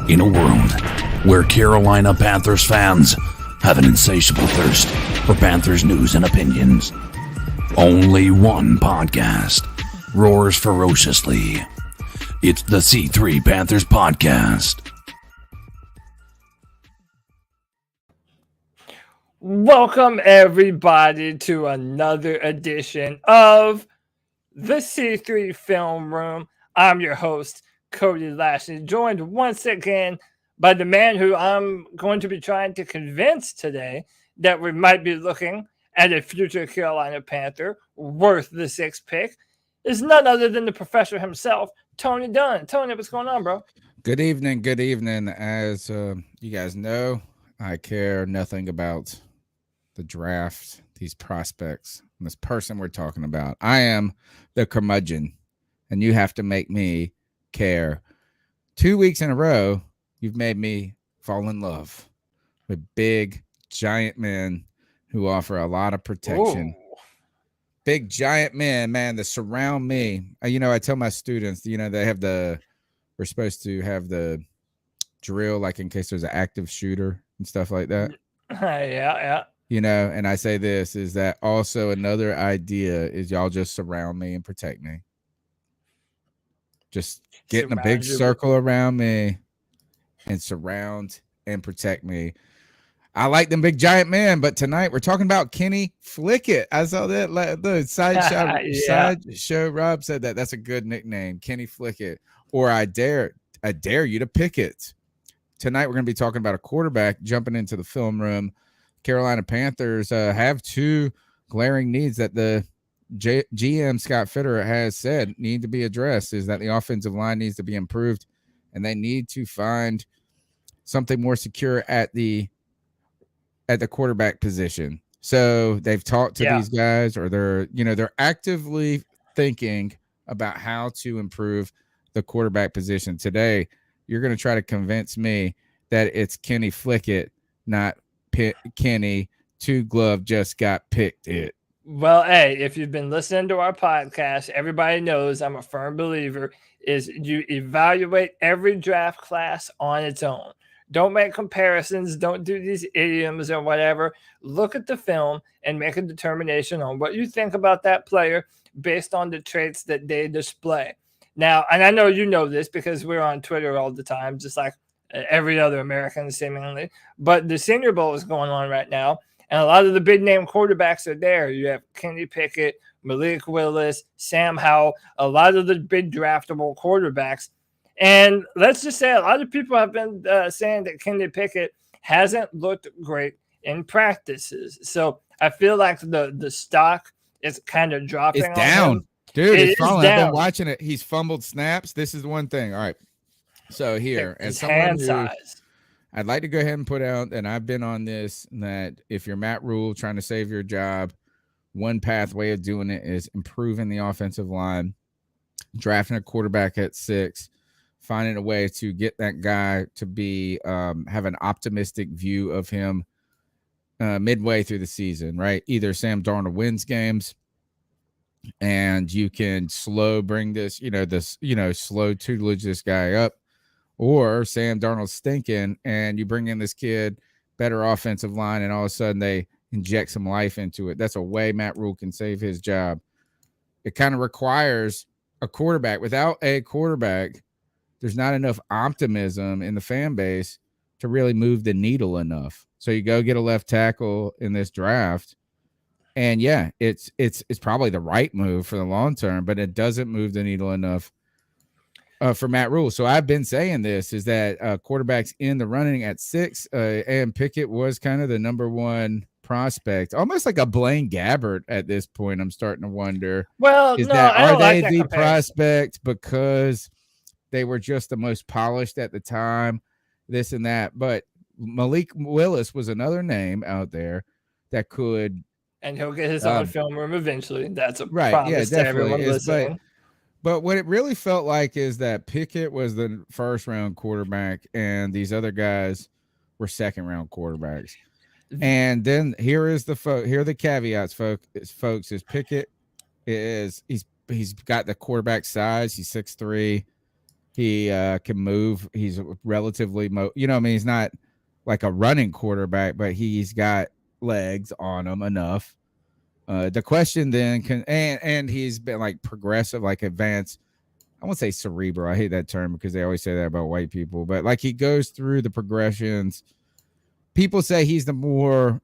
In a world where Carolina Panthers fans have an insatiable thirst for Panthers news and opinions, only one podcast roars ferociously. It's the C3 Panthers Podcast. Welcome, everybody, to another edition of the C3 Film Room. I'm your host, Cody Lashley, joined once again by the man who I'm going to be trying to convince today that we might be looking at a future Carolina Panther worth the sixth pick, is none other than the professor himself, Tony Dunn. Tony, what's going on, bro? Good evening. Good evening. As you guys know, I care nothing about the draft, these prospects, and this person we're talking about. I am the curmudgeon, and you have to make me care. 2 weeks in a row, you've made me fall in love with big, giant men who offer a lot of protection. Ooh. Big, giant men, man, that surround me. I tell my students, we're supposed to have the drill, like in case there's an active shooter and stuff like that. Yeah. And I say this is that also another idea is y'all just surround me and protect me. Just get in a big circle around me and surround and protect me. I like them big giant men, but tonight we're talking about Kenny Pickett. I saw that the sideshow Rob said that. That's a good nickname, Kenny Pickett. Or I dare you to pick it. Tonight we're going to be talking about a quarterback jumping into the film room. Carolina Panthers have two glaring needs that the GM Scott Fitterer has said need to be addressed, is that the offensive line needs to be improved, and they need to find something more secure at the quarterback position. So they've talked to these guys, or they're actively thinking about how to improve the quarterback position. Today, you're going to try to convince me that it's Kenny Pickett, not Kenny Two Glove just got picked it. Well, hey, if you've been listening to our podcast, everybody knows I'm a firm believer is you evaluate every draft class on its own. Don't make comparisons. Don't do these idioms or whatever. Look at the film and make a determination on what you think about that player based on the traits that they display. Now, and I know you know this because we're on Twitter all the time, just like every other American seemingly. But the Senior Bowl is going on right now, and a lot of the big-name quarterbacks are there. You have Kenny Pickett, Malik Willis, Sam Howell, a lot of the big draftable quarterbacks. And let's just say a lot of people have been saying that Kenny Pickett hasn't looked great in practices. So I feel like the stock is kind of dropping. It's down. Him. Dude, it's falling. I've been watching it. He's fumbled snaps. This is one thing. All right. So here, as someone who I'd like to go ahead and put out, and I've been on this, that if you're Matt Rule trying to save your job, one pathway of doing it is improving the offensive line, drafting a quarterback at 6, finding a way to get that guy to be have an optimistic view of him midway through the season, right? Either Sam Darnold wins games and you can slow tutelage this guy up, or Sam Darnold's stinking and you bring in this kid, better offensive line, and all of a sudden they inject some life into it. That's a way Matt Rule can save his job. It kind of requires a quarterback. Without a quarterback, there's not enough optimism in the fan base to really move the needle enough. So you go get a left tackle in this draft, and it's probably the right move for the long term, but it doesn't move the needle enough for Matt Rule. So I've been saying this is that quarterbacks in the running at 6, and Pickett was kind of the number one prospect, almost like a Blaine Gabbert at this point. I'm starting to wonder, are they the prospect because they were just the most polished at the time, this and that? But Malik Willis was another name out there that could, and he'll get his own film room eventually. That's a promise to everyone listening. But what it really felt like is that Pickett was the first round quarterback and these other guys were second round quarterbacks. And then here are the caveats, folks, is Pickett he's got the quarterback size. He's 6'3", He can move. He's relatively, I mean, he's not like a running quarterback, but he's got legs on him enough. The question then and he's been like progressive, like advanced. I won't say cerebral. I hate that term because they always say that about white people, but like he goes through the progressions. People say he's the more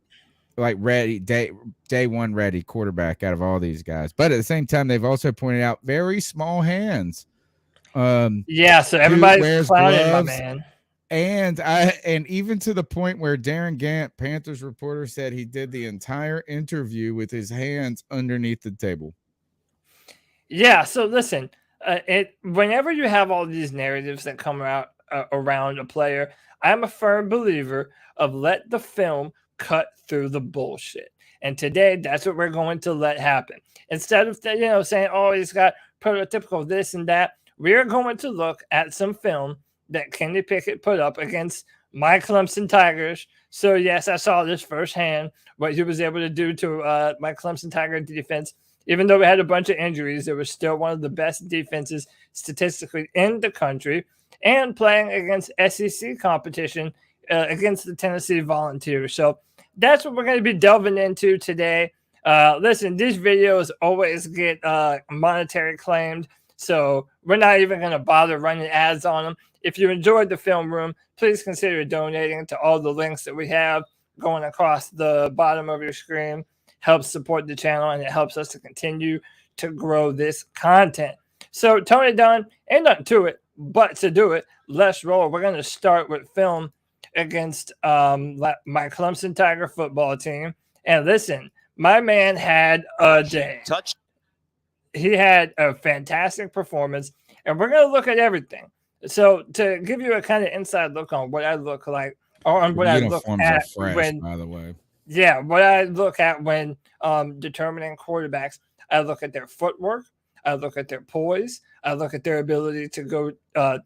like ready day one ready quarterback out of all these guys, but at the same time, they've also pointed out very small hands. Yeah, so everybody's clowning my man. And even to the point where Darren Gant, Panthers reporter, said he did the entire interview with his hands underneath the table. Yeah, so listen, whenever you have all these narratives that come out around a player, I'm a firm believer of let the film cut through the bullshit. And today, that's what we're going to let happen. Instead of saying, oh, he's got prototypical this and that, we're going to look at some film that Kenny Pickett put up against my Clemson Tigers. So, yes, I saw this firsthand, what he was able to do to my Clemson Tiger defense. Even though we had a bunch of injuries, it was still one of the best defenses statistically in the country, and playing against SEC competition against the Tennessee Volunteers. So that's what we're going to be delving into today. Listen, these videos always get monetary claimed, so we're not even going to bother running ads on them. If you enjoyed the film room, please consider donating to all the links that we have going across the bottom of your screen. Helps support the channel, and it helps us to continue to grow this content. So Tony Dunn, ain't nothing to it but to do it. Let's roll. We're going to start with film against my Clemson Tiger football team. And listen, my man had a day. He had a fantastic performance, and we're going to look at everything. So to give you a kind of inside look on what I look like, or on what I look at when, by the way. Yeah, what I look at when determining quarterbacks, I look at their footwork, I look at their poise, I look at their ability to go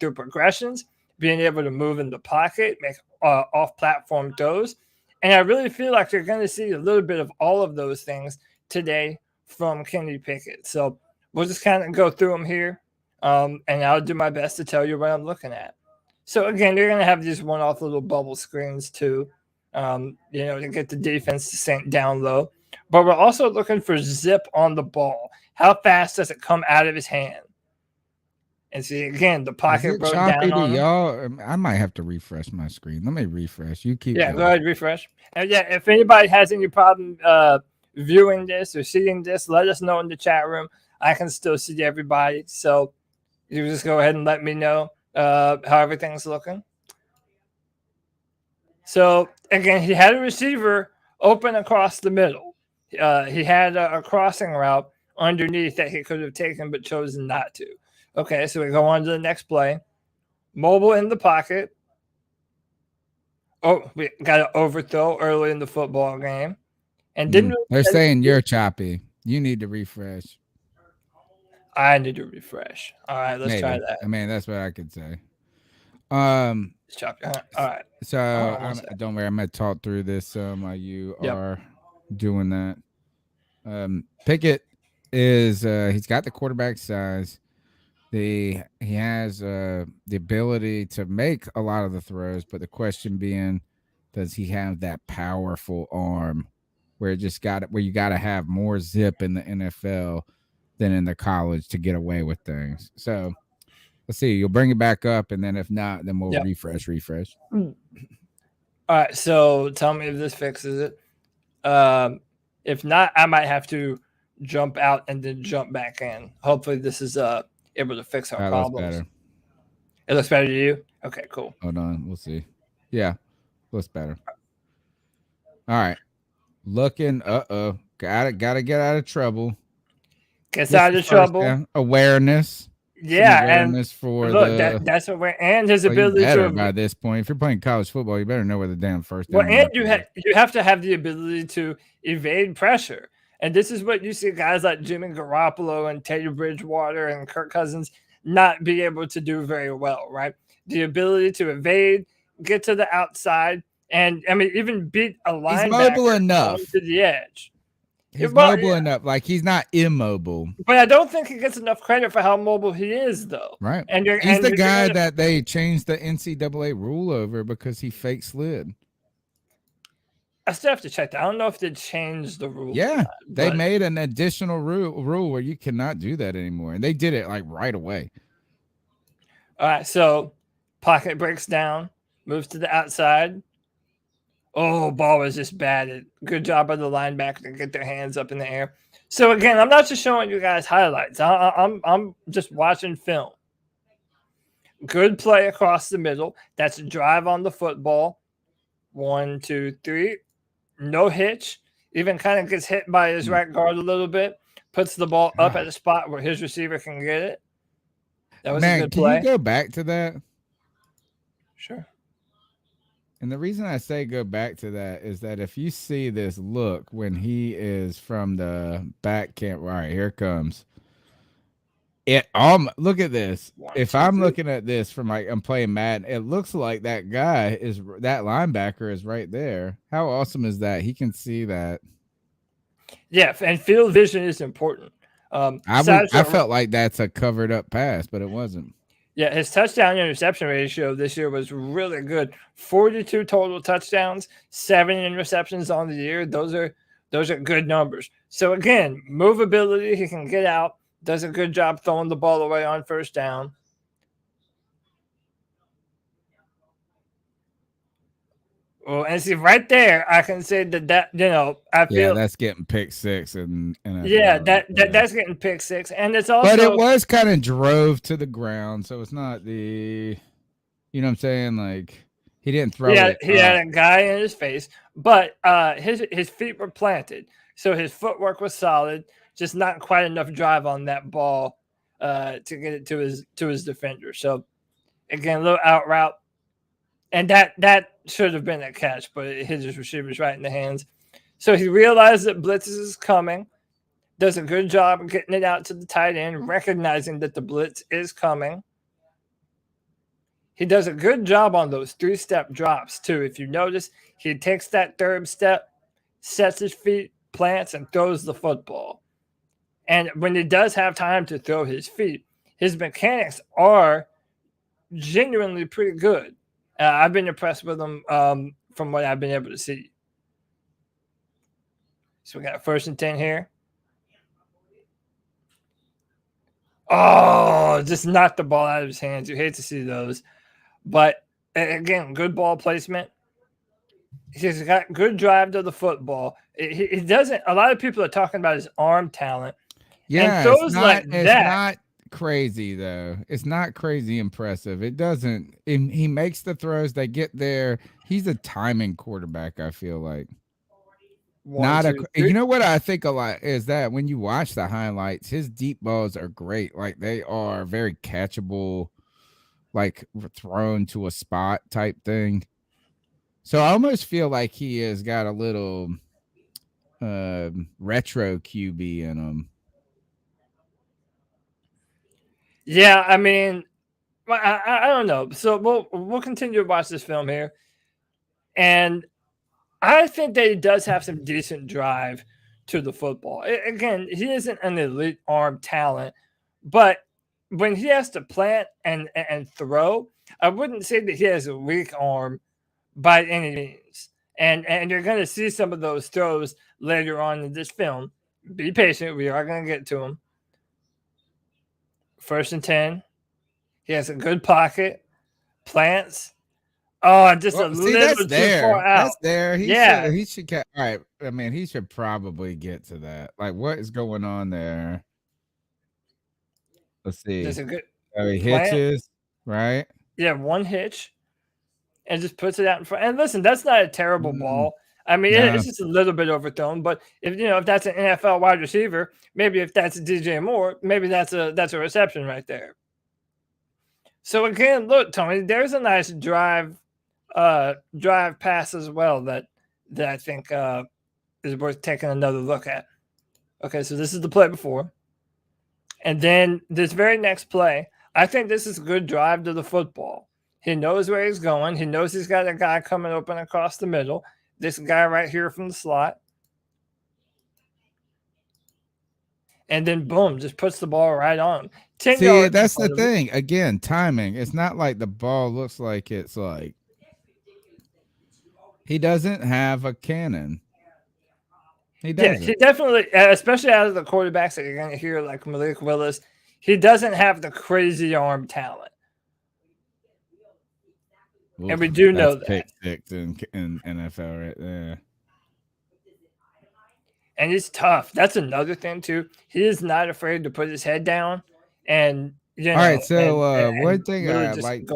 through progressions, being able to move in the pocket, make off-platform throws. And I really feel like you're going to see a little bit of all of those things today from Kenny Pickett. So we'll just kind of go through them here, and I'll do my best to tell you what I'm looking at. So, again, you're going to have these one-off little bubble screens too. To get the defense to sink down low. But we're also looking for zip on the ball. How fast does it come out of his hand? And see, again, the pocket broke down on y'all. I might have to refresh my screen. Let me refresh. You keep going. Go ahead, refresh. And yeah, if anybody has any problem viewing this or seeing this, let us know in the chat room. I can still see everybody. So you just go ahead and let me know how everything's looking. So, again, he had a receiver open across the middle. He had a crossing route underneath that he could have taken but chose not to. Okay, so we go on to the next play. Mobile in the pocket. Oh, we got an overthrow early in the football game. And didn't they're saying you're choppy. You need to refresh. I need to refresh. All right, let's try that. I mean, that's what I could say. It's choppy. All right. So don't worry, I'm gonna talk through this while you are doing that. Pickett is he's got the quarterback size. He has the ability to make a lot of the throws, but the question being, does he have that powerful arm where you got to have more zip in the NFL than in the college to get away with things? So let's see. You'll bring it back up, and then if not, then we'll refresh. All right. So tell me if this fixes it. If not, I might have to jump out and then jump back in. Hopefully, this is able to fix our problems. Better. It looks better to you? Okay, cool. Hold on. We'll see. Yeah, looks better. All right. Looking. Gotta get out of trouble. Gets out of trouble. Down. Awareness. Yeah, awareness for that's what and his ability to by this point. If you're playing college football, you better know where the damn first. Well, and you have to have the ability to evade pressure, and this is what you see guys like Jimmy Garoppolo and Teddy Bridgewater and Kirk Cousins not be able to do very well, right? The ability to evade, get to the outside, and I mean even beat a linebacker mobile enough to the edge. He's mobile enough. Like, he's not immobile. But I don't think he gets enough credit for how mobile he is, though. Right. He's the guy that they changed the NCAA rule over because he fake slid. I still have to check that. I don't know if they changed the rule. Yeah, they made an additional rule where you cannot do that anymore. And they did it like right away. All right, so pocket breaks down, moves to the outside. Oh, ball was just batted. Good job by the linebacker to get their hands up in the air. So again, I'm not just showing you guys highlights. I'm just watching film. Good play across the middle. That's a drive on the football. 1, 2, 3. No hitch. Even kind of gets hit by his right guard a little bit. Puts the ball up at a spot where his receiver can get it. That was a good play. Can you go back to that? Sure. And the reason I say go back to that is that if you see this look when he is from the back camp, right, here it comes. Look at this. If I'm looking at this from like I'm playing Madden, it looks like that linebacker is right there. How awesome is that? He can see that. Yeah, and field vision is important. I felt like that's a covered up pass, but it wasn't. Yeah, his touchdown interception ratio this year was really good. 42 total touchdowns, 7 interceptions on the year. Those are good numbers. So again, movability, he can get out, does a good job throwing the ball away on first down. Well, and see right there, I can say that I feel that's getting pick six and that's getting pick six, and it's also but it was kind of drove to the ground, so it's not the, you know what I'm saying, like he didn't throw it. He had a guy in his face, but his feet were planted, so his footwork was solid. Just not quite enough drive on that ball to get it to his defender. So again, a little out route. And that should have been a catch, but it hit his receivers right in the hands. So he realized that blitz is coming, does a good job of getting it out to the tight end, recognizing that the blitz is coming. He does a good job on those 3-step drops, too. If you notice, he takes that third step, sets his feet, plants, and throws the football. And when he does have time to throw his feet, his mechanics are genuinely pretty good. I've been impressed with him from what I've been able to see. So we got 1st and 10 here. Oh, just knocked the ball out of his hands. You hate to see those. But, again, good ball placement. He's got good drive to the football. He doesn't – a lot of people are talking about his arm talent. Yeah, it's not crazy though. It's not crazy impressive. It doesn't. He makes the throws. They get there. He's a timing quarterback. I feel like. You know what I think a lot is that when you watch the highlights, his deep balls are great. Like they are very catchable, like thrown to a spot type thing. So I almost feel like he has got a little retro QB in him. Yeah, I mean, I don't know. So we'll continue to watch this film here, and I think that he does have some decent drive to the football. Again, he isn't an elite arm talent, but when he has to plant and throw, I wouldn't say that he has a weak arm by any means. And you're going to see some of those throws later on in this film. Be patient. We are going to get to them. 1st and 10. He has a good pocket. Plants. Oh, just a little too far out. That's there. He should get. All right. I mean, he should probably get to that. Like, what is going on there? Let's see. There's a good. He hitches, right? Yeah, one hitch, and just puts it out in front. And listen, that's not a terrible ball. I mean, it's just a little bit overthrown. But if that's an NFL wide receiver, maybe if that's DJ Moore, maybe that's a reception right there. So again, look, Tony, there's a nice drive pass as well that I think is worth taking another look at. Okay, so this is the play before. And then this very next play, I think this is a good drive to the football. He knows where he's going. He knows he's got a guy coming open across the middle. This guy right here from the slot. and then boom, just puts the ball right on him. 10 See, yards. that's the thing. Again, timing. It's not like the ball looks like it's like he doesn't have a cannon. He doesn't. Yeah, he definitely, especially out of the quarterbacks that you're going to hear, like Malik Willis, he doesn't have the crazy arm talent. Oof, and we do know that. Pick six in NFL right there. And it's tough. That's another thing, too. He is not afraid to put his head down. And, you know. All right, so one thing really I like,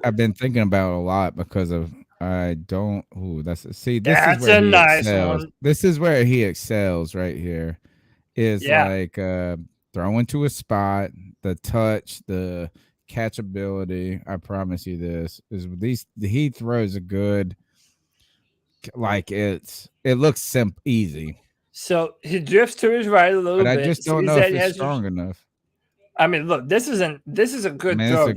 I've been thinking about a lot because of this is where he excels. One. This is where he excels right here. Is like throwing to a spot, the touch, the catchability. I promise you this is he throws a good, like it looks easy. So he drifts to his right a little bit. I just don't know if it's strong enough. I mean, look, this is a good throw.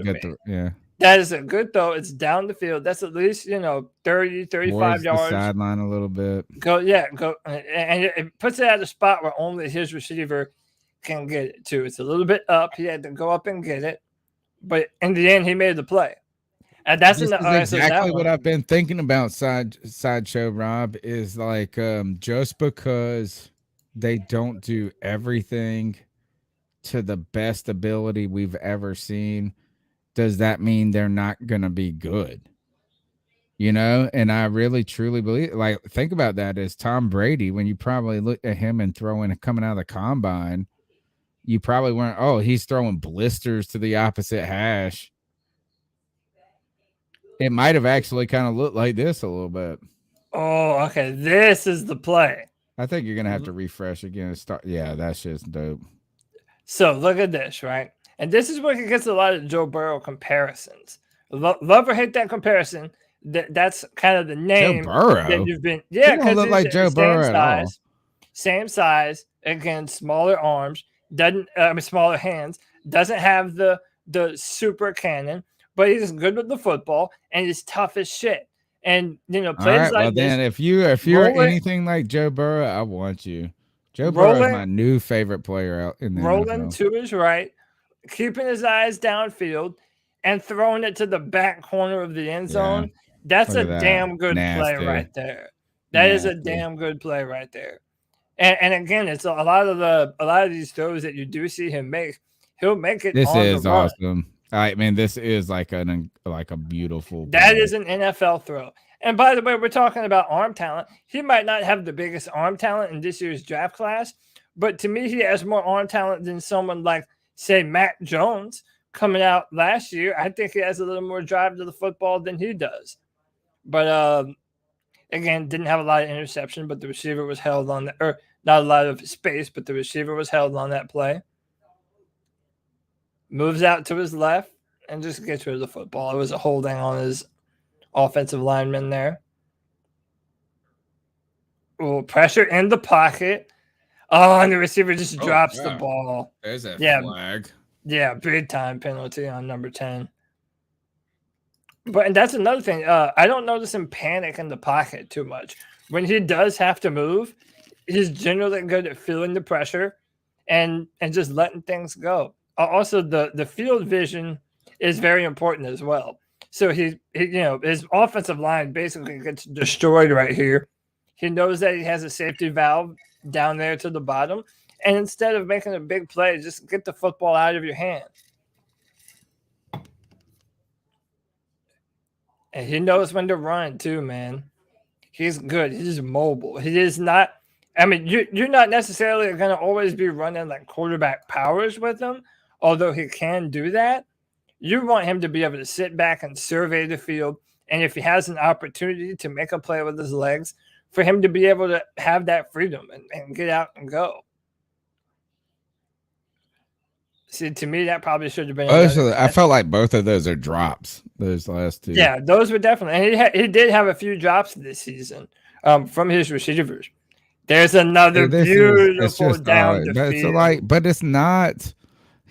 Yeah. That is a good throw. It's down the field. That's at least, 30, 35 yards. The sideline a little bit. Go. And it puts it at a spot where only his receiver can get it to. It's a little bit up. He had to go up and get it. But in the end, he made the play. And that's exactly what I've been thinking about, Sideshow Rob, is like just because they don't do everything to the best ability we've ever seen, does that mean they're not going to be good? And I really, truly believe, like, think about that as Tom Brady, when you probably look at him and coming out of the combine, you probably weren't, he's throwing blisters to the opposite hash. It might have actually kind of looked like this a little bit. Oh, okay. This is the play. I think you're going to have to refresh again and start. Yeah, that's just dope. So look at this, right? And this is where he gets a lot of Joe Burrow comparisons. Love or hate that comparison. That's kind of the name Joe Burrow. That you've been. Yeah, because look like Joe Burrow at all. Same size, again, smaller arms, smaller hands, doesn't have the super cannon, but he's good with the football and he's tough as shit. And plays like well, this. Then if you're anything like Joe Burrow, I want you. Joe Burrow is my new favorite player out in the rolling NFL. To his right, keeping his eyes downfield, and throwing it to the back corner of the end zone. Yeah. That's a damn good play right there. That is a damn good play right there. And again, it's a lot of these throws that you do see him make. He'll make it. This is awesome. I mean, this is like a beautiful play. That is an NFL throw. And by the way, we're talking about arm talent. He might not have the biggest arm talent in this year's draft class, but to me, he has more arm talent than someone like, say, Mac Jones coming out last year. I think he has a little more drive to the football than he does. But again, didn't have a lot of interception, but the receiver was held on not a lot of space, but the receiver was held on that play. Moves out to his left and just gets rid of the football. It was a holding on his offensive lineman there. Oh, pressure in the pocket. Oh, and the receiver just drops the ball. There's a flag. Yeah, big time penalty on number 10. And that's another thing. I don't notice him panic in the pocket too much. When he does have to move, he's generally good at feeling the pressure and just letting things go. Also, the field vision is very important as well. So his offensive line basically gets destroyed right here. He knows that he has a safety valve down there to the bottom, and instead of making a big play, just get the football out of your hand. And he knows when to run too, man. He's good. He's mobile. He is not. I mean, you're not necessarily going to always be running like quarterback powers with him, although he can do that. You want him to be able to sit back and survey the field. And if he has an opportunity to make a play with his legs, for him to be able to have that freedom and get out and go. See, to me, that probably should have been. I felt like both of those are drops. Those last two. Yeah, those were definitely. And he did have a few drops this season from his receivers. There's another beautiful down the field. But it's not.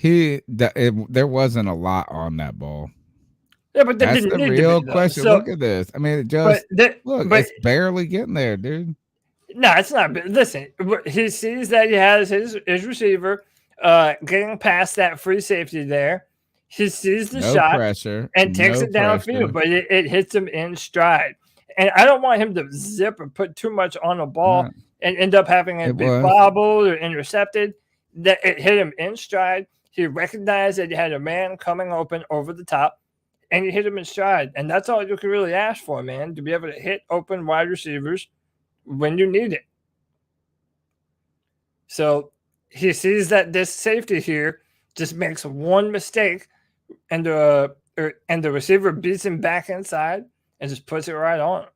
There wasn't a lot on that ball. Yeah, but that's the real question. So, look at this. I mean, it's barely getting there, dude. No, it's not. Listen, he sees that he has his receiver. getting past that free safety there. He sees the No shot pressure. and takes No it downfield, but it hits him in stride. And I don't want him to zip or put too much on the ball and end up having it be bobbled or intercepted. That it hit him in stride. He recognized that he had a man coming open over the top, and he hit him in stride. And that's all you can really ask for, man, to be able to hit open wide receivers when you need it. So he sees that this safety here just makes one mistake, and the receiver beats him back inside and just puts it right on him.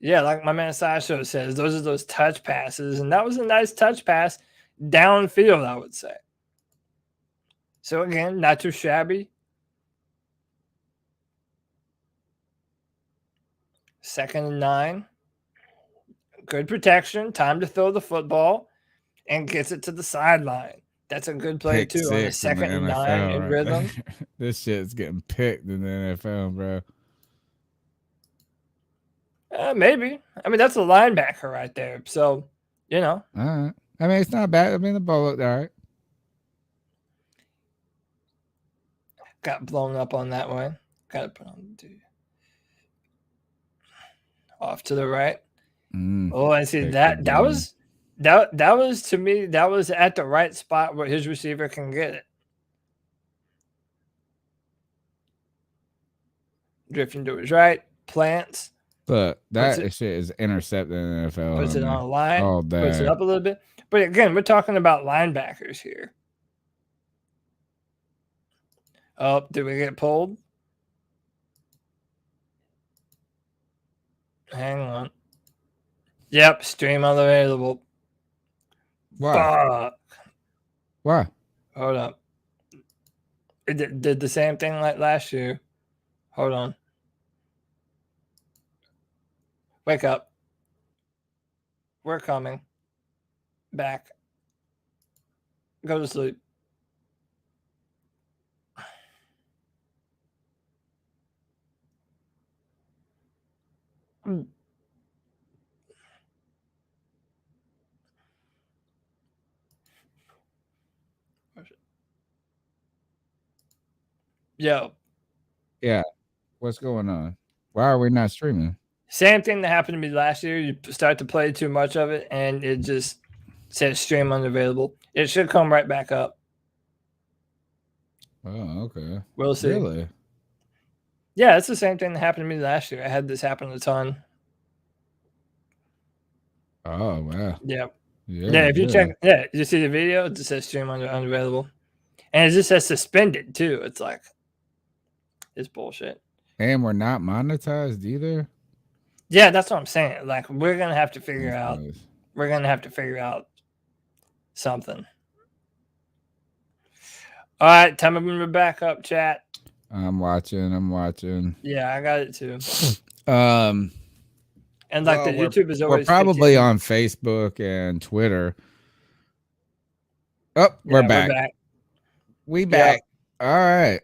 Yeah, like my man Sasha says, those are those touch passes, and that was a nice touch pass downfield, I would say. So again, not too shabby. 2nd and 9. Good protection. Time to throw the football, and gets it to the sideline. That's a good play too on the 2nd and 9 in rhythm. This shit's getting picked in the NFL, bro. Maybe. I mean, that's a linebacker right there. So, All right. I mean, it's not bad. I mean, the ball looked all right. Got blown up on that one. Got to put on off to the right. Oh, I see that. That was to me. That was at the right spot where his receiver can get it. Drifting to his right, plants. But that shit is intercepted in the NFL. Puts it on a line. All day. Puts it up a little bit. But again, we're talking about linebackers here. Oh, did we get pulled? Hang on. Yep, stream unavailable. Why? Fuck. Why? Hold up. It did the same thing like last year. Hold on. Wake up. We're coming. Back. Go to sleep. Yo. Yeah. What's going on? Why are we not streaming? Same thing that happened to me last year. You start to play too much of it, and it just says stream unavailable. It should come right back up. Oh, okay. We'll see. Really? Yeah, it's the same thing that happened to me last year. I had this happen a ton. Oh, wow. Yeah. Yeah, if you check, you see the video, it just says stream unavailable. And it just says suspended, too. It's like, it's bullshit. And we're not monetized either? Yeah, that's what I'm saying. Like, we're going to have to figure out. We're going to have to figure out something. All right, time to move it back up, chat. I'm watching. Yeah, I got it too. And like the YouTube is always. We're probably on Facebook and Twitter. Oh, we're back. We back. Yep. All right.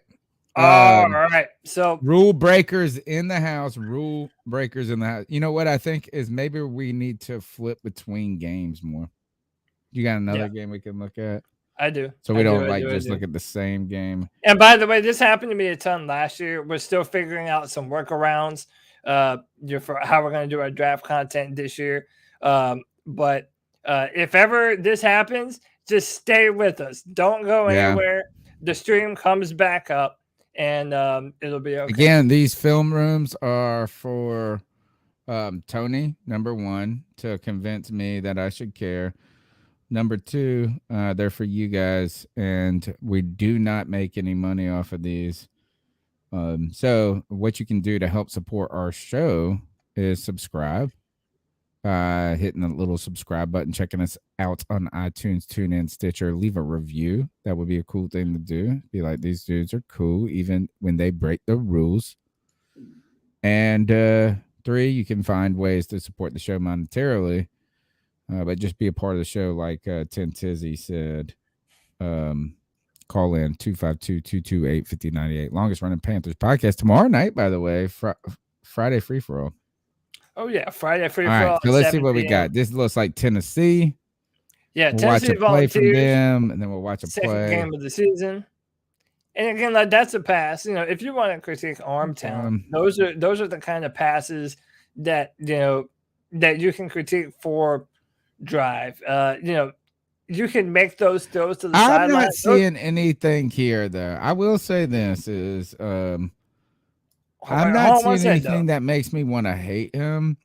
All right. So rule breakers in the house. Rule breakers in the house. You know what I think is maybe we need to flip between games more. You got another game we can look at? I do. So we don't just look at the same game. And by the way, this happened to me a ton last year. We're still figuring out some workarounds for how we're going to do our draft content this year. But if ever this happens, just stay with us. Don't go anywhere. The stream comes back up, and it'll be okay. Again, these film rooms are for Tony, number one, to convince me that I should care. Number two, they're for you guys, and we do not make any money off of these. So what you can do to help support our show is subscribe, hitting the little subscribe button, checking us out on iTunes, TuneIn, Stitcher, leave a review. That would be a cool thing to do. Be like, these dudes are cool, even when they break the rules. And three, you can find ways to support the show monetarily. But just be a part of the show, like Tin Tizzy said. Call in 252-228-5098. Longest running Panthers podcast tomorrow night, by the way. Friday free for all. Oh yeah, Friday free for all. All right, so let's see what we got. This looks like Tennessee. Yeah, We'll watch Tennessee a play from Volunteers, them, and then we'll watch a second play. game of the season. And again, like that's a pass. You know, if you want to critique arm talent, those are the kind of passes that that you can critique for drive. You can make those throws to the sideline. I'm not seeing anything here, though. I will say this is I'm not seeing anything that makes me want to hate him,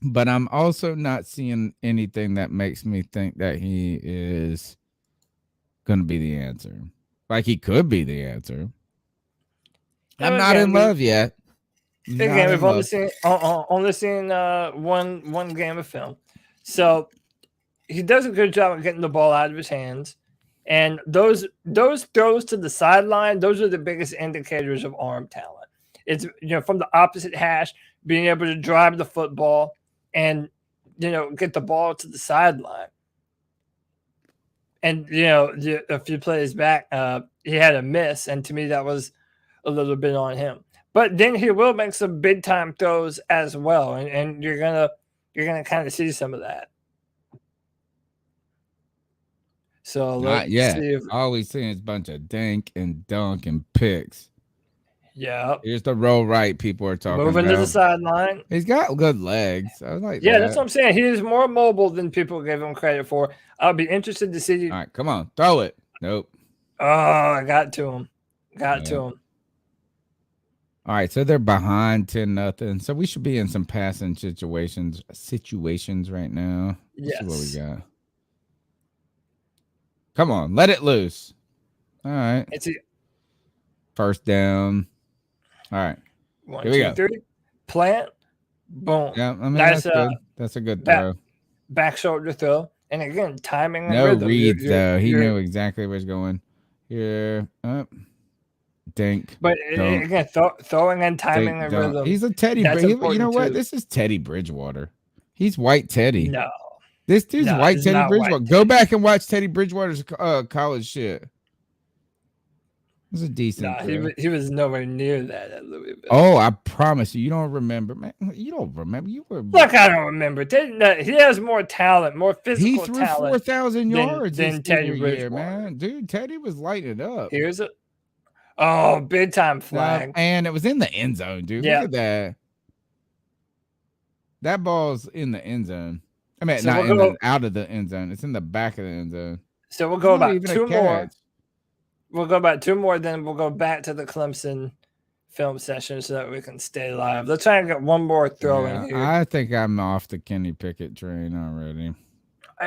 but I'm also not seeing anything that makes me think that he is going to be the answer. Like he could be the answer. I'm not in love yet. Again, we've only seen one game of film, so he does a good job of getting the ball out of his hands, and those throws to the sideline, those are the biggest indicators of arm talent. It's from the opposite hash, being able to drive the football and get the ball to the sideline. And a few plays back, he had a miss, and to me that was a little bit on him. But then he will make some big time throws as well, and you're gonna kind of see some of that. So not yet. All we see is a bunch of dink and dunk and picks. Yeah. Here's the roll right people are talking Moving about. to the sideline. He's got good legs. I like that. That's what I'm saying. He is more mobile than people give him credit for. I'll be interested to see. All right, come on. Throw it. Nope. Oh, I got to him. To him. All right, so they're behind 10-0. So we should be in some passing situations right now. Let's see what we got. Come on, let it loose. All right. It's first down. All right. 1, 2, 3. Plant. Boom. Yeah, I mean that's good. That's a good throw. Back shoulder throw. And again, timing and no rhythm. reads though. He knew exactly where he's going. Here. Up. Dink. But again, throwing and timing and rhythm. He's a Teddy. You know what? This is Teddy Bridgewater. He's white Teddy. No. This dude's white Teddy Bridgewater. Go back and watch Teddy Bridgewater's college shit. It was a decent. He was nowhere near that at Louisville. Oh, I promise you, you don't remember, man. You don't remember. You were look. I don't remember. He has more talent, more physical talent. He threw 4,000 yards than Teddy Bridgewater, man. Dude, Teddy was lighting it up. Here's big time flag, and it was in the end zone, dude. Look at that. That ball's in the end zone. I mean, so out of the end zone. It's in the back of the end zone. So we'll go about 2 more. We'll go about 2 more, then we'll go back to the Clemson film session so that we can stay live. Let's try and get one more throw in here. I think I'm off the Kenny Pickett train already.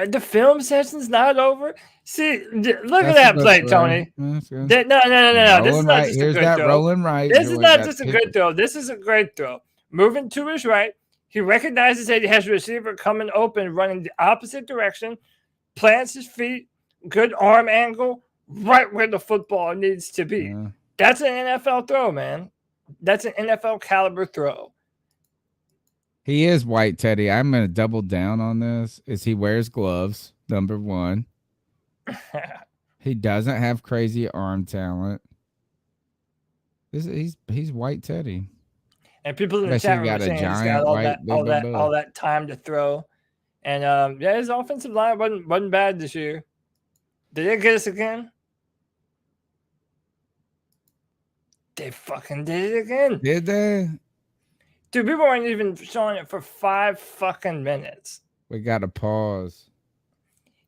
The film session's not over. See, look at that play, Tony. No. This is not just a good throw. Rolling right. This is not just a good throw. This is a great throw. Moving to his right. He recognizes that he has a receiver coming open, running the opposite direction, plants his feet, good arm angle, right where the football needs to be. Yeah. That's an NFL throw, man. That's an NFL caliber throw. He is white, Teddy. I'm going to double down on this. He wears gloves, number 1. He doesn't have crazy arm talent. He's white Teddy. And people in the chat room are saying he's got all that time to throw. And his offensive line wasn't bad this year. Did they get us again? They fucking did it again. Did they? Dude, people weren't even showing it for 5 fucking minutes. We got to pause.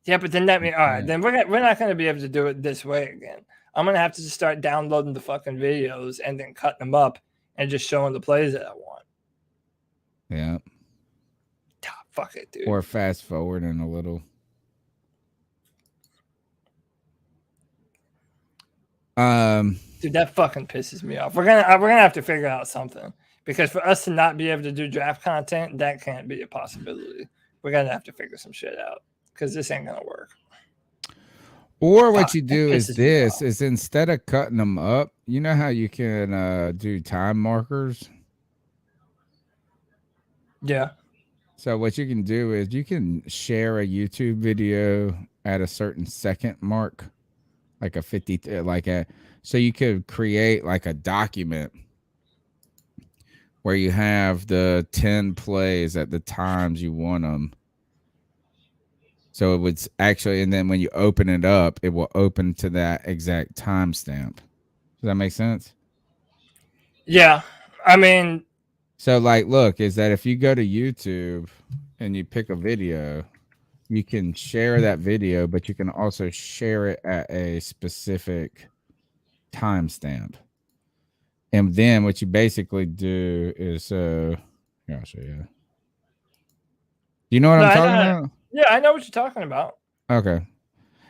Yeah, but then that means, all right, then we're not going to be able to do it this way again. I'm going to have to just start downloading the fucking videos and then cutting them up and just showing the plays that I want. Yeah. Fuck it, dude. Or fast forwarding a little. Dude, that fucking pisses me off. We're gonna have to figure out something, because for us to not be able to do draft content, that can't be a possibility. We're gonna have to figure some shit out, because this ain't gonna work. Or what you do is instead of cutting them up, you know how you can do time markers? Yeah. So what you can do is you can share a YouTube video at a certain second mark, like a 50, so you could create like a document where you have the 10 plays at the times you want them. So it would actually, and then when you open it up, it will open to that exact timestamp. Does that make sense? Yeah. I mean, so like, look, is that if you go to YouTube and you pick a video, you can share that video, but you can also share it at a specific timestamp. And then what you basically do is, here, I'll show you. You know what I'm talking about? Yeah, I know what you're talking about. Okay.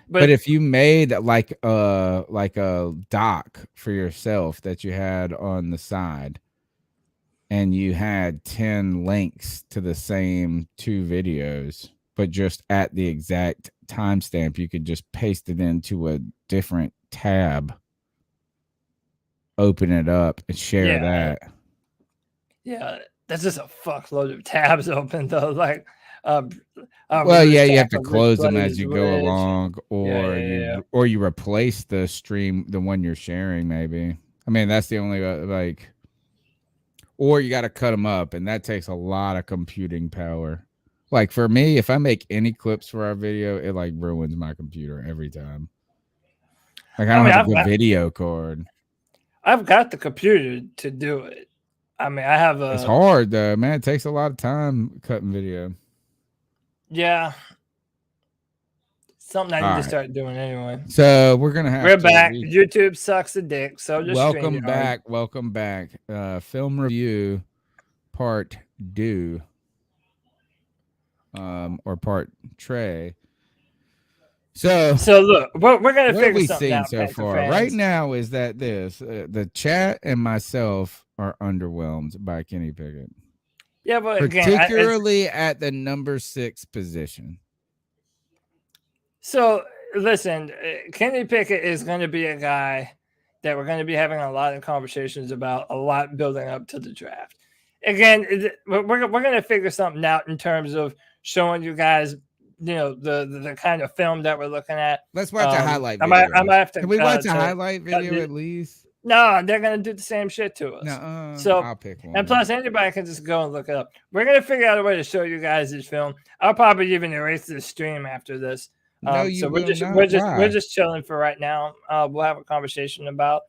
But if you made like a doc for yourself that you had on the side, and you had 10 links to the same 2 videos, but just at the exact timestamp, you could just paste it into a different tab, open it up, and share that. Yeah, that's just a fuckload of tabs open though. Like, well, yeah, you have to close them as you go along, or you replace the stream, the one you're sharing. Maybe. I mean, that's the only like. Or you got to cut them up, and that takes a lot of computing power. Like for me, if I make any clips for our video, it like ruins my computer every time. Like I don't have a good video card. I've got the computer to do it. I mean, I have a. It's hard though, man. It takes a lot of time cutting video. Yeah. Something I need to start doing anyway. So we're gonna have. We're back. YouTube sucks a dick. So just welcome back. Welcome back. Film review, part 2. Or part Trey. So look, we're gonna figure something out. So far, right now, is that the chat and myself are underwhelmed by Kenny Pickett. Yeah, but particularly at the number 6 position. So listen, Kenny Pickett is going to be a guy that we're going to be having a lot of conversations about, a lot building up to the draft. Again, we're going to figure something out in terms of showing you guys, the kind of film that we're looking at. Let's watch a highlight video. I might have to. Can we watch a highlight video at least? No, they're going to do the same shit to us. So I'll pick one. And plus, anybody can just go and look it up. We're going to figure out a way to show you guys this film. I'll probably even erase the stream after this. So we're just chilling for right now. We'll have a conversation about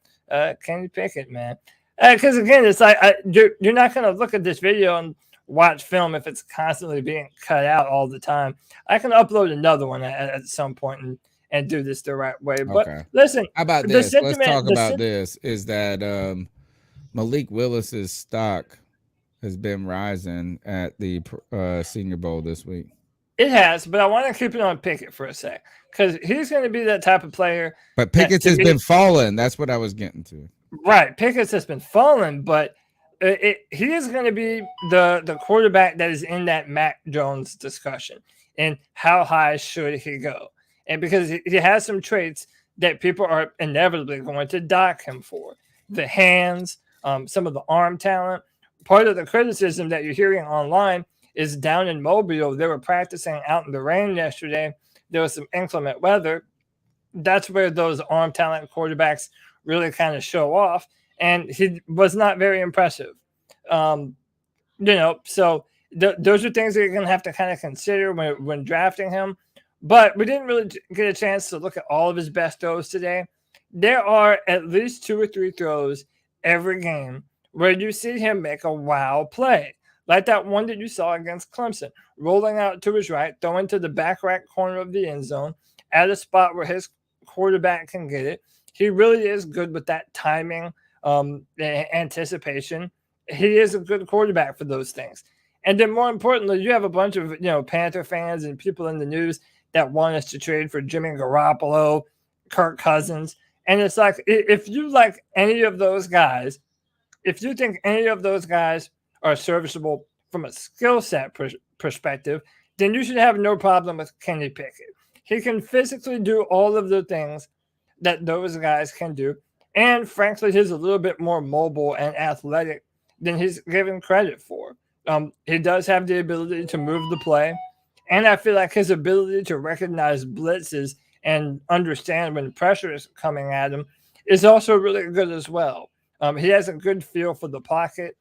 Kenny Pickett, man. Because again, it's like you're not going to look at this video and watch film if it's constantly being cut out all the time. I can upload another one at some point and do this the right way. But listen, how about this? Let's talk about this. Is that Malik Willis's stock has been rising at the Senior Bowl this week? It has, but I want to keep it on Pickett for a sec because he's going to be that type of player. But Pickett's has been falling. That's what I was getting to. Right. Pickett's has been falling, but he is going to be the quarterback that is in that Mac Jones discussion. And how high should he go? And because he has some traits that people are inevitably going to dock him for. The hands, some of the arm talent. Part of the criticism that you're hearing online is down in Mobile. They were practicing out in the rain yesterday. There was some inclement weather. That's where those arm talent quarterbacks really kind of show off. And he was not very impressive. So those are things that you're going to have to kind of consider when drafting him. But we didn't really get a chance to look at all of his best throws today. There are at least 2 or 3 throws every game where you see him make a wow play. Like that one that you saw against Clemson, rolling out to his right, throwing to the back right corner of the end zone at a spot where his quarterback can get it. He really is good with that timing, anticipation. He is a good quarterback for those things. And then more importantly, you have a bunch of Panther fans and people in the news that want us to trade for Jimmy Garoppolo, Kirk Cousins. And it's like, if you like any of those guys, if you think any of those guys are serviceable from a skill set perspective, then you should have no problem with Kenny Pickett. He can physically do all of the things that those guys can do. And frankly, he's a little bit more mobile and athletic than he's given credit for. He does have the ability to move the play. And I feel like his ability to recognize blitzes and understand when pressure is coming at him is also really good as well. He has a good feel for the pocket.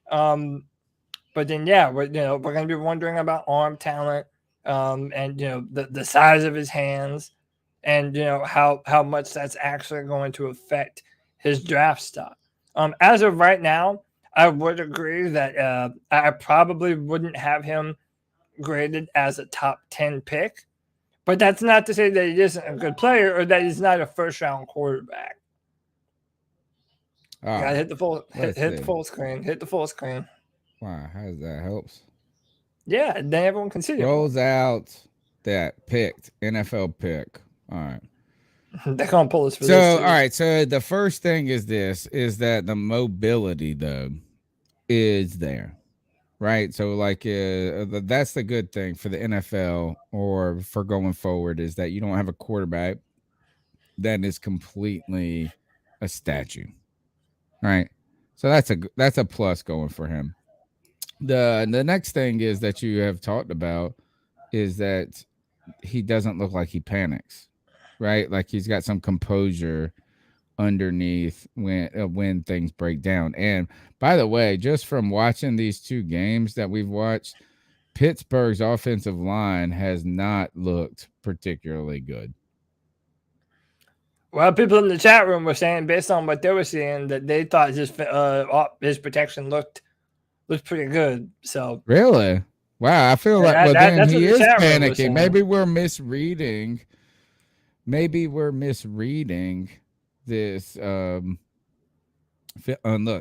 But then, we're going to be wondering about arm talent, and the size of his hands, and how much that's actually going to affect his draft stock. As of right now, I would agree that I probably wouldn't have him graded as a top 10 pick, but that's not to say that he isn't a good player or that he's not a first round quarterback. Gotta hit the full hit the full screen. Hit the full screen. Wow, how does that helps? Yeah, then everyone can see it. Rolls out that picked NFL pick. All right. They're gonna pull us for so, this. All right. So the first thing is that the mobility though is there, right? So like that's the good thing for the NFL or for going forward is that you don't have a quarterback that is completely a statue, right? So that's a plus going for him. The next thing is that you have talked about is that he doesn't look like he panics, right? Like he's got some composure underneath when things break down. And by the way, just from watching these two games that we've watched, Pittsburgh's offensive line has not looked particularly good. Well, people in the chat room were saying, based on what they were seeing, that they thought his protection looked pretty good. So really, wow, I feel like then he is panicking. Maybe we're misreading. Maybe we're misreading this. Look,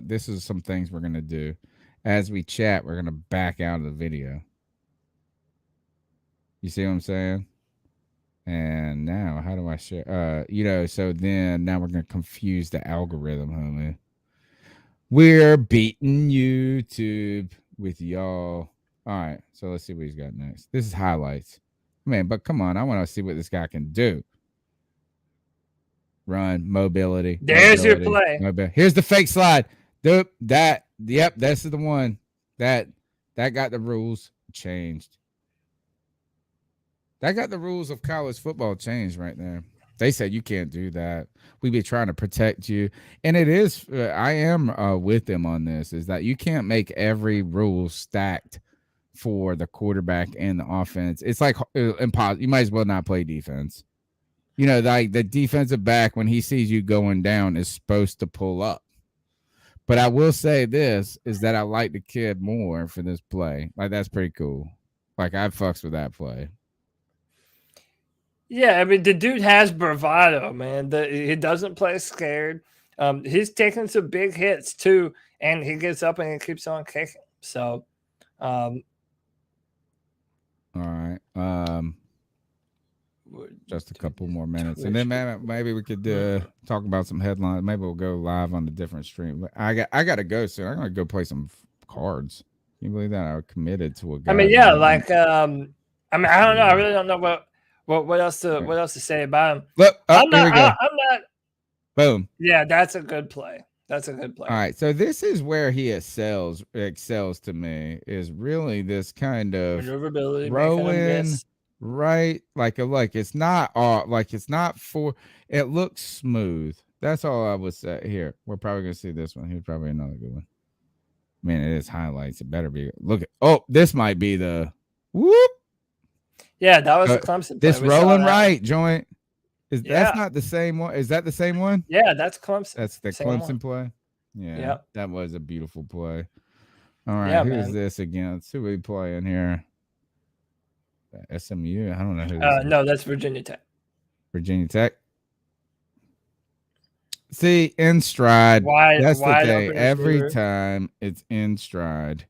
this is some things we're gonna do as we chat. We're gonna back out of the video. You see what I'm saying? And now, how do I share? So then now we're gonna confuse the algorithm, homie. We're beating YouTube with y'all. All right, so let's see what he's got next. This is highlights, man. But come on, I want to see what this guy can do. Run, mobility. There's your play. Here's the fake slide. Yep, this is the one that got the rules changed. That got the rules of college football changed right there. They said you can't do that. We be trying to protect you. And it is, I am with them on this, is that you can't make every rule stacked for the quarterback and the offense. It's like impossible. You might as well not play defense. Like the defensive back, when he sees you going down, is supposed to pull up. But I will say this, is that I like the kid more for this play. Like, that's pretty cool. Like, I fucks with that play. Yeah, I mean, the dude has bravado, man. He doesn't play scared. He's taking some big hits, too, and he gets up and he keeps on kicking. So, all right. Just a couple more minutes, and then maybe we could talk about some headlines. Maybe we'll go live on a different stream. I got to go soon. I'm gonna go play some cards. Can you believe that I committed to a guy? I mean, yeah, like I don't know. I really don't know what else to say about him. Look, I'm here we go. I'm not. Boom. Yeah, that's a good play. That's a good play. All right, so this is where he excels to me, is really this kind of maneuverability, rolling. Right, like it's not all it looks smooth. That's all I would say. Here, we're probably gonna see this one. Here's probably another good one. Man, it is highlights. It better be. Look at this might be the whoop. Yeah, that was Clemson. This rolling right joint that's not the same one. Is that the same one? Yeah, that's Clemson. That's the Clemson play. Yeah, that was a beautiful play. All right, who's this again? Let's see what we play in here. SMU. I don't know who. No, that's Virginia Tech. Virginia Tech. See, in stride. That's the thing. Every time it's in stride.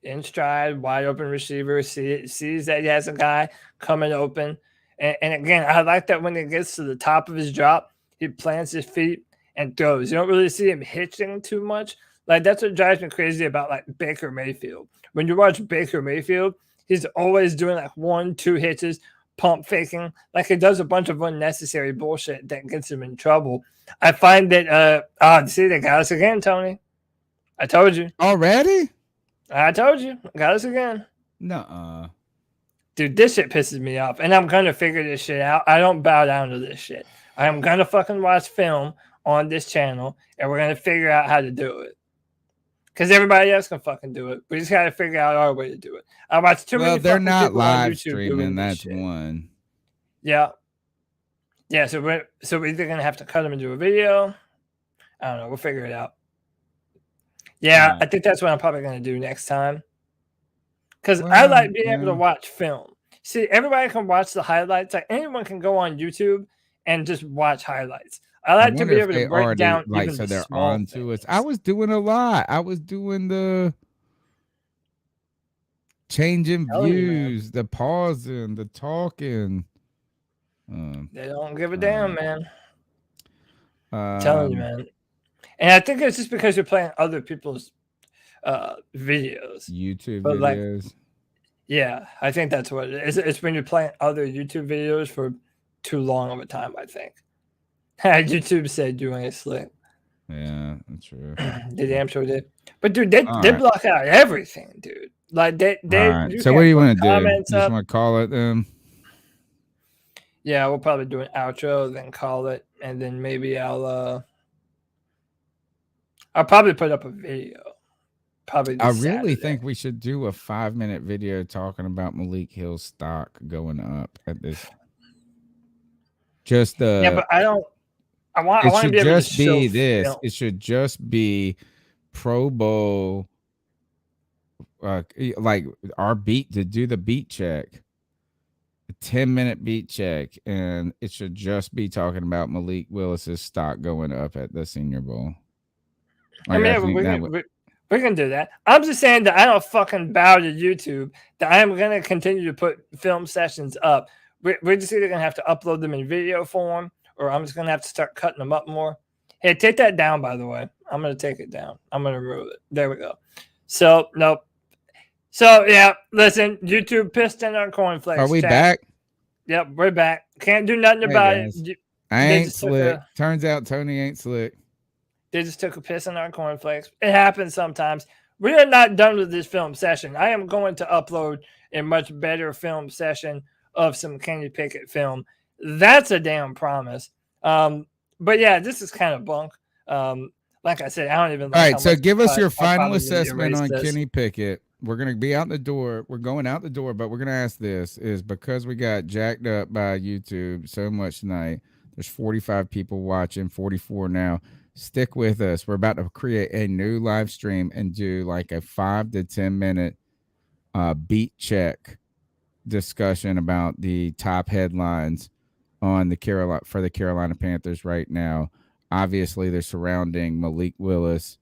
In stride, wide open receiver. Sees that he has a guy coming open. And again, I like that when he gets to the top of his drop, he plants his feet and throws. You don't really see him hitching too much. Like, that's what drives me crazy about like Baker Mayfield. When you watch Baker Mayfield, he's always doing like 1-2 hitches, pump faking. Like, he does a bunch of unnecessary bullshit that gets him in trouble. I find that, see, they got us again, Tony. I told you. Already? I told you. Got us again. Nuh-uh. Dude, this shit pisses me off. And I'm going to figure this shit out. I don't bow down to this shit. I'm going to fucking watch film on this channel, and we're going to figure out how to do it. Because everybody else can fucking do it. We just got to figure out our way to do it. I watch too many. Well, they're not people on live YouTube streaming. doing this That's shit. one. Yeah. Yeah. So we're either gonna have to cut them into a video. I don't know. We'll figure it out. Yeah, Right. I think that's what I'm probably gonna do next time. Because I like being able to watch film. See, everybody can watch the highlights. Like anyone can go on YouTube and just watch highlights. I like to be able to break down even so the they're small on to things. us. I was doing a lot. I was doing the changing views, the pausing, the talking. They don't give a damn, man. I'm telling you, man. And I think it's just because you're playing other people's videos. YouTube but videos. Like, yeah, I think that's what it is. It's when you're playing other YouTube videos for too long of a time, I think. YouTube said you ain't slick. Yeah, that's true. They damn sure did. But dude, they block out everything, dude. Like they right. So what do you want to do? You just want to call it Yeah, we'll probably do an outro, then call it, and then maybe I'll probably put up a video. Probably. I really think we should do a 5-minute video talking about Malik Hill's stock going up at this. Just yeah, but I don't. I want to be able to show this. Film. It should just be Pro Bowl, like our beat to do the beat check, a 10-minute beat check, and it should just be talking about Malik Willis's stock going up at the Senior Bowl. Like, I mean, we can do that. I'm just saying that I don't fucking bow to YouTube. That I am going to continue to put film sessions up. We're just either going to have to upload them in video form, or I'm just going to have to start cutting them up more. Hey, take that down, by the way. I'm going to take it down. I'm going to remove it. There we go. So, nope. So, yeah, listen, YouTube pissed in our cornflakes. Are we back? Yep, we're back. Can't do nothing about it. I ain't slick. Turns out Tony ain't slick. They just took a piss in our cornflakes. It happens sometimes. We are not done with this film session. I am going to upload a much better film session of some Kenny Pickett film. That's a damn promise. But yeah, this is kind of bunk. Like I said, I don't even. All right, so give us your final assessment on Kenny Pickett. We're gonna be out the door. We're going out the door, but we're gonna ask this: is because we got jacked up by YouTube so much tonight. There's 45 people watching, 44 now. Stick with us. We're about to create a new live stream and do like a 5 to 10 minute beat check discussion about the top headlines on the Carolina Panthers right now. Obviously, they're surrounding Malik Willis,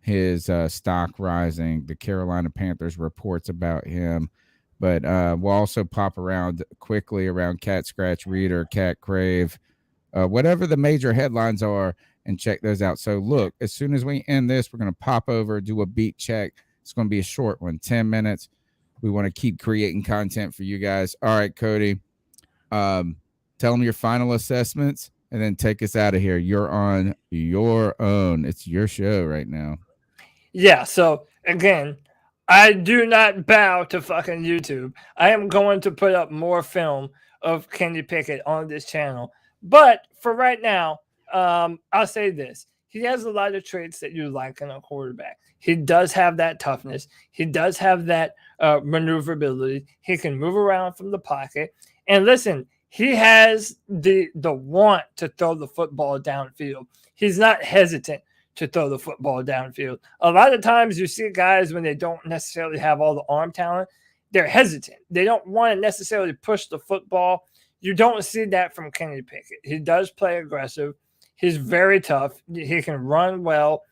his stock rising, the Carolina Panthers reports about him. But we'll also pop around quickly around Cat Scratch Reader, Cat Crave, whatever the major headlines are, and check those out. So look, as soon as we end this, we're going to pop over, do a beat check. It's going to be a short one, 10 minutes. We want to keep creating content for you guys. All right, Cody, tell them your final assessments and then take us out of here. You're on your own. It's your show right now. Yeah. So again, I do not bow to fucking YouTube. I am going to put up more film of Kenny Pickett on this channel. But for right now, I'll say this. He has a lot of traits that you like in a quarterback. He does have that toughness. He does have that maneuverability. He can move around from the pocket. And listen, he has the want to throw the football downfield. He's not hesitant to throw the football downfield. A lot of times you see guys when they don't necessarily have all the arm talent, they're hesitant. They don't want to necessarily push the football. You don't see that from Kenny Pickett. He does play aggressive. He's very tough. He can run well.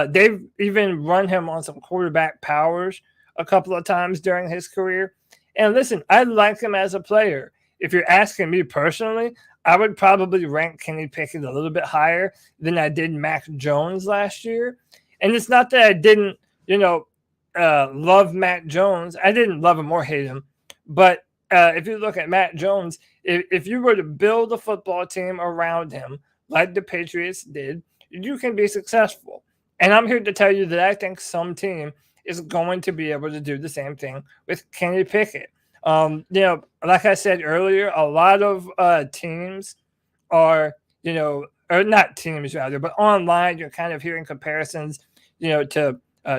They've even run him on some quarterback powers a couple of times during his career. And listen, I like him as a player. If you're asking me personally, I would probably rank Kenny Pickett a little bit higher than I did Mac Jones last year. And it's not that I didn't, love Mac Jones. I didn't love him or hate him. But if you look at Mac Jones, if you were to build a football team around him, like the Patriots did, you can be successful. And I'm here to tell you that I think some team is going to be able to do the same thing with Kenny Pickett. Like I said earlier, a lot of teams are, or not teams rather, but online, you're kind of hearing comparisons, to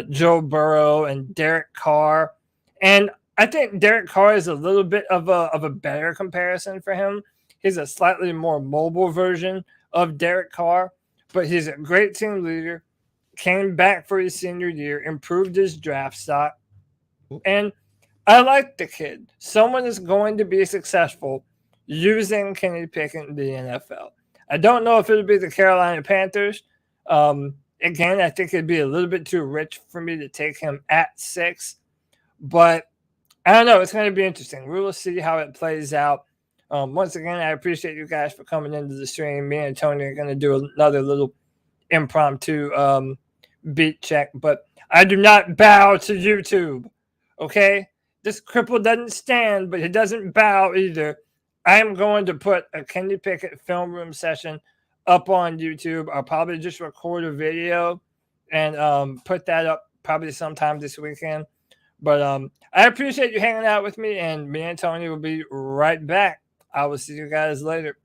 Joe Burrow and Derek Carr. And I think Derek Carr is a little bit of a better comparison for him. He's a slightly more mobile version of Derek Carr, but he's a great team leader, came back for his senior year, improved his draft stock. And I like the kid. Someone is going to be successful using Kenny Pickett in the NFL. I don't know if it'll be the Carolina Panthers. Again, I think it'd be a little bit too rich for me to take him at 6. But I don't know. It's going to be interesting. We will see how it plays out. Once again, I appreciate you guys for coming into the stream. Me and Tony are going to do another little impromptu beat check. But I do not bow to YouTube. Okay? This cripple doesn't stand, but he doesn't bow either. I am going to put a Kenny Pickett film room session up on YouTube. I'll probably just record a video and put that up probably sometime this weekend. But I appreciate you hanging out with me, and me and Tony will be right back. I will see you guys later.